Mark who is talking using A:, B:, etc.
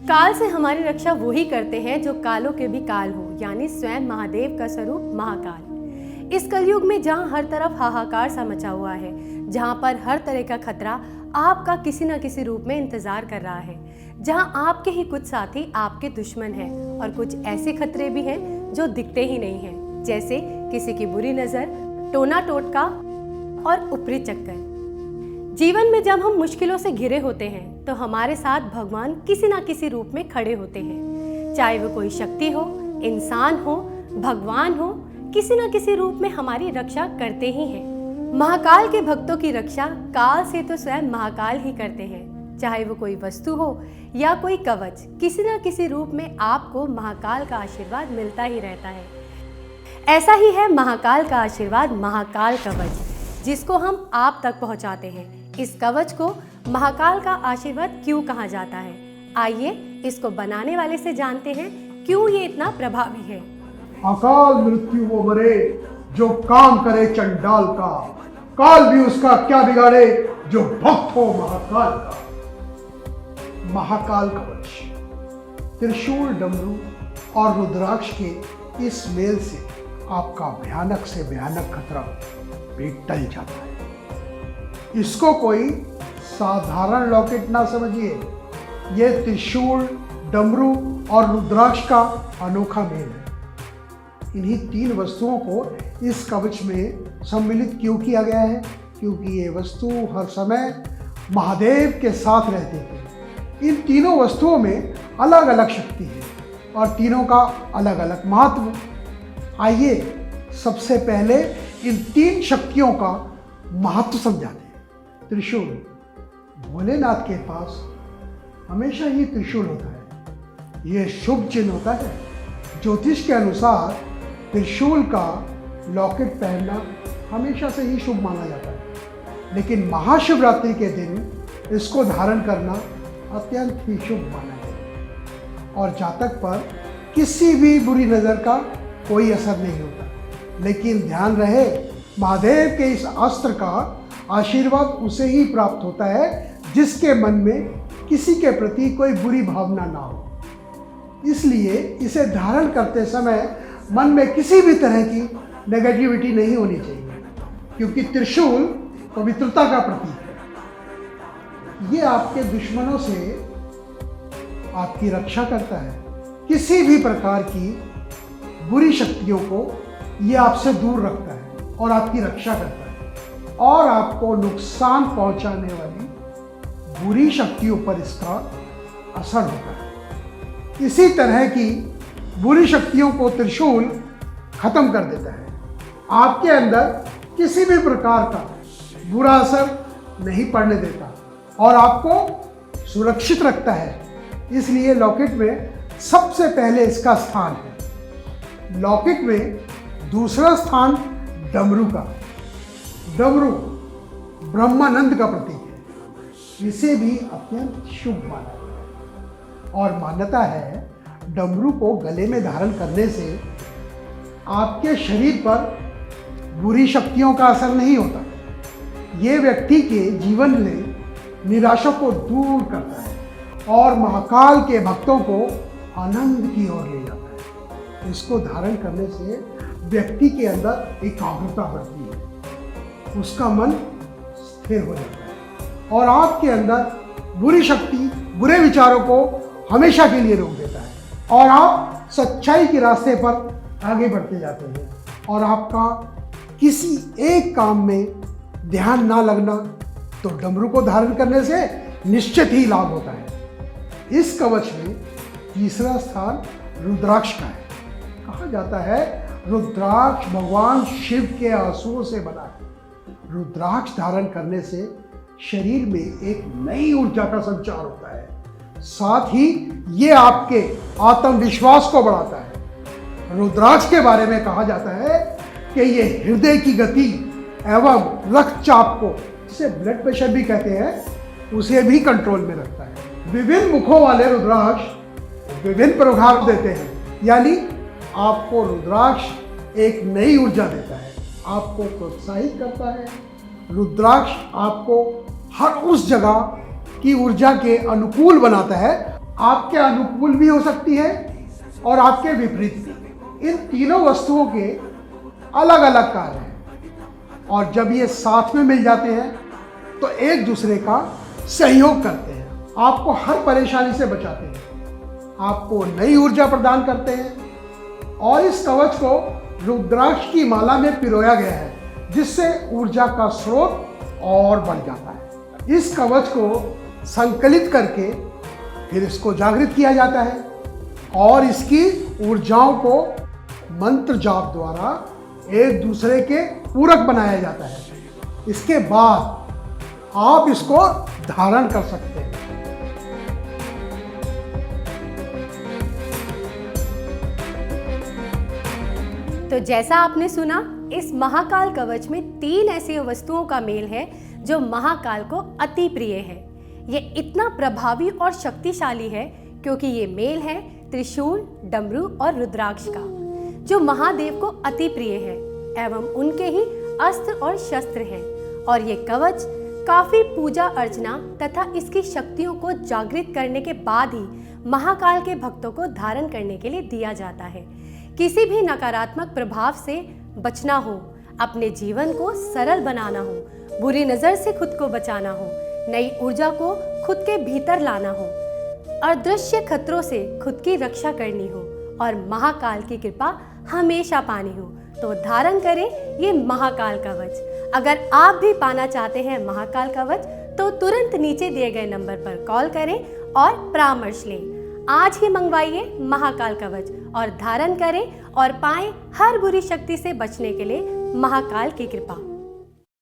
A: काल से हमारी रक्षा वो ही करते हैं जो कालों के भी काल हो, यानी स्वयं महादेव का स्वरूप महाकाल। इस कलयुग में जहाँ हर तरफ हाहाकार सा मचा हुआ है, जहाँ पर हर तरह का खतरा आपका किसी न किसी रूप में इंतजार कर रहा है, जहाँ आपके ही कुछ साथी आपके दुश्मन हैं और कुछ ऐसे खतरे भी हैं जो दिखते ही नहीं हैं, जैसे किसी की बुरी नज़र, टोना टोटका और ऊपरी चक्कर। जीवन में जब हम मुश्किलों से घिरे होते हैं तो हमारे साथ भगवान किसी ना किसी रूप में खड़े होते हैं, चाहे वो कोई शक्ति हो, इंसान हो, भगवान हो, किसी ना किसी रूप में हमारी रक्षा करते ही हैं। महाकाल के भक्तों की रक्षा काल से तो स्वयं महाकाल ही करते हैं, चाहे वो कोई वस्तु हो या कोई कवच, किसी ना किसी रूप में आपको महाकाल का आशीर्वाद मिलता ही रहता है। ऐसा ही है महाकाल का आशीर्वाद, महाकाल कवच, जिसको हम आप तक पहुंचाते हैं। इस कवच को महाकाल का आशीर्वाद क्यों कहा जाता है, आइए इसको बनाने वाले से जानते हैं क्यों ये इतना प्रभावी है।
B: अकाल मृत्यु वो मरे जो काम करे चंडाल का, काल भी उसका क्या बिगाड़े जो भक्त हो महाकाल का। महाकाल कवच त्रिशूल, डमरू और रुद्राक्ष के इस मेल से आपका भयानक से भयानक खतरा भी टल जाता है। इसको कोई साधारण लॉकेट ना समझिए, यह त्रिशूल, डमरू और रुद्राक्ष का अनोखा मेल है। इन्हीं तीन वस्तुओं को इस कवच में सम्मिलित क्यों किया गया है? क्योंकि ये वस्तु हर समय महादेव के साथ रहते थे। इन तीनों वस्तुओं में अलग अलग शक्ति है और तीनों का अलग अलग महत्व। आइए सबसे पहले इन तीन शक्तियों का महत्व समझाते हैं। त्रिशूल, भोलेनाथ के पास हमेशा ही त्रिशूल होता है। यह शुभ चिन्ह होता है। ज्योतिष के अनुसार त्रिशूल का लॉकेट पहनना हमेशा से ही शुभ माना जाता है, लेकिन महाशिवरात्रि के दिन इसको धारण करना अत्यंत ही शुभ माना जाता है और जातक पर किसी भी बुरी नज़र का कोई असर नहीं होता। लेकिन ध्यान रहे, महादेव के इस अस्त्र का आशीर्वाद उसे ही प्राप्त होता है जिसके मन में किसी के प्रति कोई बुरी भावना ना हो। इसलिए इसे धारण करते समय मन में किसी भी तरह की नेगेटिविटी नहीं होनी चाहिए, क्योंकि त्रिशूल पवित्रता का प्रतीक है। ये आपके दुश्मनों से आपकी रक्षा करता है। किसी भी प्रकार की बुरी शक्तियों को ये आपसे दूर रखता है और आपकी रक्षा करता है और आपको नुकसान पहुंचाने वाली बुरी शक्तियों पर इसका असर होता है। इसी तरह की बुरी शक्तियों को त्रिशूल खत्म कर देता है। आपके अंदर किसी भी प्रकार का बुरा असर नहीं पड़ने देता और आपको सुरक्षित रखता है। इसलिए लॉकेट में सबसे पहले इसका स्थान है। लॉकेट में दूसरा स्थान डमरू का। डमरू ब्रह्मानंद का प्रतीक है। इसे भी अत्यंत शुभ माना है और मान्यता है डमरू को गले में धारण करने से आपके शरीर पर बुरी शक्तियों का असर नहीं होता। ये व्यक्ति के जीवन में निराशा को दूर करता है और महाकाल के भक्तों को आनंद की ओर ले जाता है। इसको धारण करने से व्यक्ति के अंदर एकाग्रता बढ़ती है, उसका मन स्थिर हो जाता है और आपके अंदर बुरी शक्ति, बुरे विचारों को हमेशा के लिए रोक देता है और आप सच्चाई के रास्ते पर आगे बढ़ते जाते हैं और आपका किसी एक काम में ध्यान ना लगना तो डमरू को धारण करने से निश्चित ही लाभ होता है। इस कवच में तीसरा स्थान रुद्राक्ष का है। कहा जाता है रुद्राक्ष भगवान शिव के आंसुओं से बना है। रुद्राक्ष धारण करने से शरीर में एक नई ऊर्जा का संचार होता है, साथ ही ये आपके आत्मविश्वास को बढ़ाता है। रुद्राक्ष के बारे में कहा जाता है कि ये हृदय की गति एवं रक्तचाप को जिसे ब्लड प्रेशर भी कहते हैं, उसे भी कंट्रोल में रखता है। विभिन्न मुखों वाले रुद्राक्ष विभिन्न प्रभाव देते हैं, यानी आपको रुद्राक्ष एक नई ऊर्जा देता है, आपको प्रोत्साहित करता है। रुद्राक्ष आपको हर उस जगह की ऊर्जा के अनुकूल बनाता है, आपके अनुकूल भी हो सकती है और आपके विपरीत भी। इन तीनों वस्तुओं के अलग अलग कार्य हैं और जब ये साथ में मिल जाते हैं तो एक दूसरे का सहयोग करते हैं, आपको हर परेशानी से बचाते हैं, आपको नई ऊर्जा प्रदान करते हैं। और इस कवच को रुद्राक्ष की माला में पिरोया गया है, जिससे ऊर्जा का स्रोत और बढ़ जाता है। इस कवच को संकलित करके फिर इसको जागृत किया जाता है और इसकी ऊर्जाओं को मंत्र जाप द्वारा एक दूसरे के पूरक बनाया जाता है। इसके बाद आप इसको धारण कर सकते हैं।
A: तो जैसा आपने सुना, इस महाकाल कवच में 3 ऐसी वस्तुओं का मेल है जो महाकाल को अति प्रिय है। ये इतना प्रभावी और शक्तिशाली है क्योंकि ये मेल है त्रिशूल, डमरू और रुद्राक्ष का, जो महादेव को अति प्रिय है एवं उनके ही अस्त्र और शस्त्र हैं। और ये कवच काफी पूजा अर्चना तथा इसकी शक्तियों को जागृत करने के बाद ही महाकाल के भक्तों को धारण करने के लिए दिया जाता है। किसी भी नकारात्मक प्रभाव से बचना हो, अपने जीवन को सरल बनाना हो, बुरी नजर से खुद को बचाना हो, नई ऊर्जा को खुद के भीतर लाना हो, अदृश्य खतरों से खुद की रक्षा करनी हो और महाकाल की कृपा हमेशा पानी हो, तो धारण करें ये महाकाल कवच। अगर आप भी पाना चाहते हैं महाकाल कवच, तो तुरंत नीचे दिए गए नंबर पर कॉल करें और परामर्श लें। आज ही मंगवाइए महाकाल कवच और धारण करें और पाएं हर बुरी शक्ति से बचने के लिए महाकाल की कृपा।